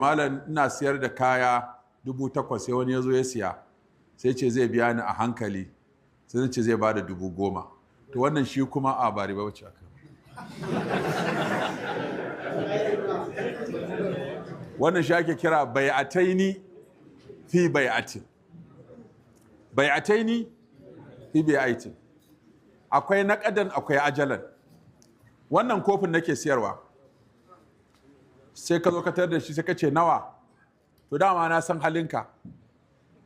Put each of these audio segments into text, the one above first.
malam ina siyar da kaya 8,000 sai wani ya zo ya siya sai ce zai biya ni a hankali sai ce zai bada 10,000 to wannan shi kuma a bari ba wacce aka wannan shi ake kira bai'ataini fi bai'atin bai'ataini fi bai'atin akwai naƙadan akwai ajalan. Wannan kofin nake siyarwa sai ka zo ka tar da shi sai ka ce nawa, to dama na san halinka,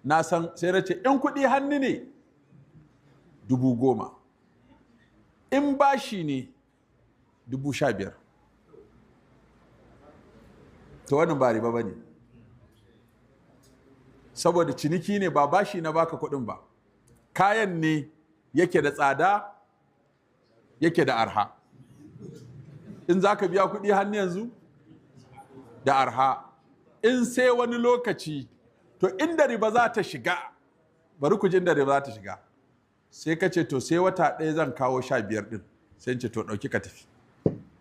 na san sai na ce in kuɗi hannu ne 10,000, in bashi ne 15,000. to wannan ba riba bane, saboda ciniki ne, ba bashi na baka kuɗin ba, kayan ne yake da tsada yake da arha. In za ka biya kuɗi hannu yanzu da arha, in sai wani lokaci, to inda riba za ta shiga, bari ku ji inda riba za ta shiga, sai ka ce to sai wata ɗaya zan kawo 15 ɗin, sai ce to ɗauki ka tafi,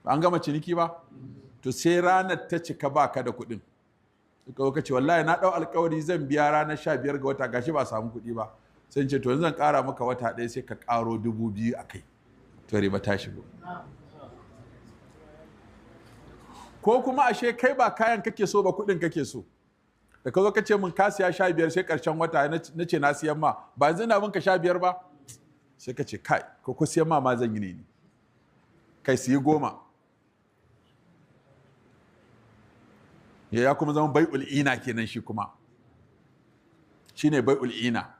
an gama ciniki ba, to sai ranar ta cika baka da kuɗin, ka ce wallahi na ɗau alkawari zan biya ranar 15 ga wata, gashi ba samu kuɗi ba, sai ce to yanzu zan ƙara maka wata ɗaya sai ka ƙaro 2,000 a kai, to riba ta shigo. Ko kuma ashe kai ba kayan kake so ba kuɗin kake so, da ka zo ka ce min ka siya 15 sai ƙarshen wata na ce na siyan ma, ba yanzu na binka 15 ba, sai ka ce kai ko siyan ma zan yi ne ni, kai siyi 10. Ya kuma zama bai'ul ina kenan, shi kuma shine bai'ul ina.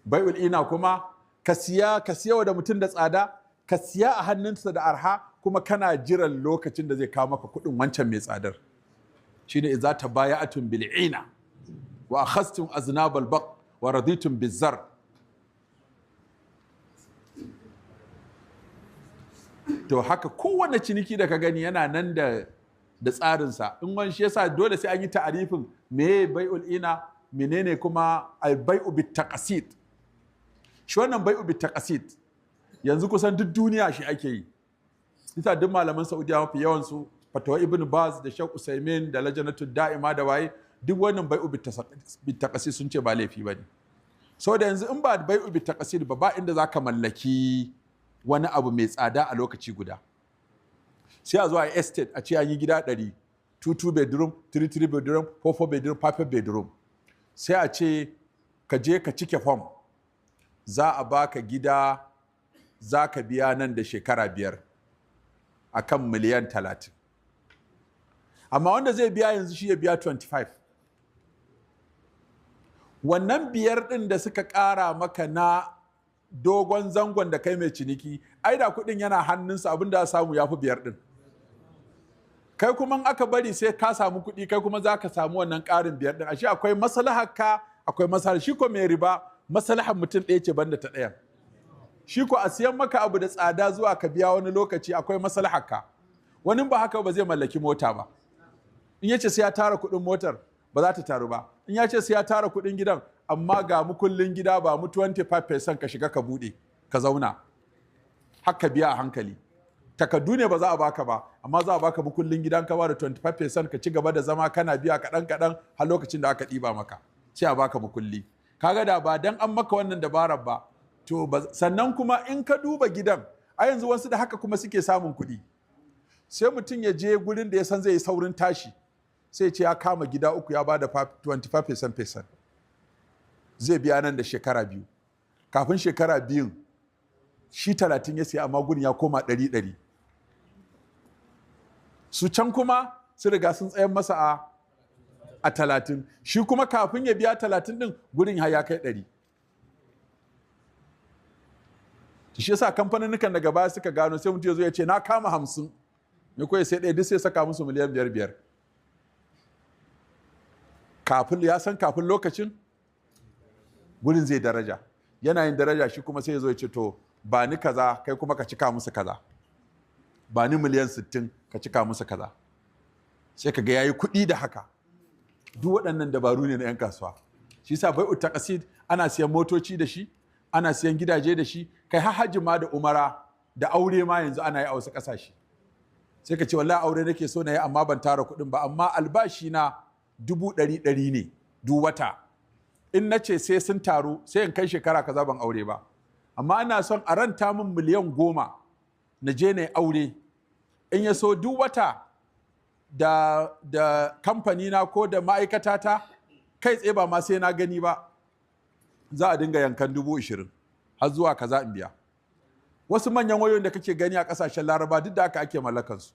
Bai'ul ina kuma ka siya da mutum da tsada, ka siya a hannunsa da arha, kuma kana jiran lokacin da zai kawo maka kuɗin wancan mai tsadar. Shine idza tabaya'atum bil ina wa akhadhtum aznab al baq wa raditum bizar. To haka kowanne ciniki da ka gani yana nan da tsarinsa. In wani shi yasa dole sai an yi ta'arifin meye bai'ul ina, menene kuma al bai'u bit taqasid. Shi wannan bai'u bit taqasid yanzu kusan duk duniya shi ake yi. Ita duk malaman Saudiya mafi yawansu, fatawa Ibn Baz da Sheikh Usaimin da Lajnatu Da'ima da waye, duk wannan bai'u bit taqasid sun ce ba laifi bane. Saboda yanzu in ba bai'u bit taqasid ba inda zaka mallaki wani abu mai tsada a lokaci guda. Sai a zo a estate a ce an yi gida 100, 2 bedroom, 3 bedroom, 4 bedroom, 5 bedroom. Sai a ce ka je ka cike form, za a baka gida, za ka biya nan da shekara 5 a kan miliyan 30. Amma wanda zai biya yanzu shi ya biya 25. Wannan 5 ɗin da suka ƙara maka na dogon zangon da kai mai ciniki, ai da kuɗin yana hannunsa, abin da samu ya fi 5 ɗin. Kai kuma aka bari sai ka samu kuɗi, kai kuma za ka samu wannan ƙarin 5 ɗin. Ashe akwai maslahar ka, akwai maslahar shi ko mai riba, maslahar mutum ɗaya ce banda ta ɗayan. Shi ko a siyan maka abu da tsada zuwa ka biya wani lokaci akwai maslahar ka. Wani ba haka ba zai mallaki mota ba. In yace sai ya tara kuɗin motar ba za ta taru ba. In ya ce sai ya tara kuɗin gidan, amma ga mukullin gida ba mu 25% ka shiga ka buɗe ka zauna. Haka biya a hankali. Takardu ne ba za a baka ba, amma za a baka mukullin gidan ka ba da 25% ka ci gaba da zama kana biya kaɗan har lokacin da aka ɗiba maka. Sai a baka mukulli. Kaga da ba dan an maka wannan dabarar ba, to sannan kuma in ka duba gidan, a yanzu wasu da haka kuma suke samun kuɗi. Sai mutum ya je gurin da ya san zai yi saurin tashi, sai ce ya kama gida 3 ya ba da 25%. Zai biya nan da shekara 2. Kafin shekara 2 shi 30 ya siya, amma gurin ya koma 100. Su can kuma su riga sun tsayan masa a 30. Shi kuma kafin ya biya 30 din gurin ya kai 100. Shi yasa kamfanin daga baya suka gano, sai mutum ya zo ya ce na kama 50, ne ko sai ɗaya duk sai saka musu miliyan 5. Kafin ya san kafin lokacin gurin zai daraja, yana yin daraja, shi kuma sai ya zo ya ce to ba ni kaza, kai kuma ka cika musu kaza, ba ni miliyan 60 ka cika musu kaza. Sai ka ga yayi kuɗi da haka. Duk waɗannan dabaru ne na 'yan kasuwa. Shi yasa bai'u taqasid ana siyan motoci da shi, ana siyan gidaje da shi, kai har hajji ma da umara da aure ma yanzu ana yi a wasu ƙasashe. sai ka ce wallahi aure nake so na yi amma ban tara kuɗin ba, amma albashi na 100,000 ne duk wata, in na ce sai sun taru sai in kai shekara kaza ban aure ba, amma ina son a ranta min miliyan 10 na je na yi aure, in ya so duk wata da kamfani na ko da ma'aikata ta kai tsaye ba ma sai na gani ba za a dinga yankan 20,000 har zuwa kaza in biya. Wasu manyan wayoyin da kake gani a kasashen Laraba duk da haka ake mallakansu.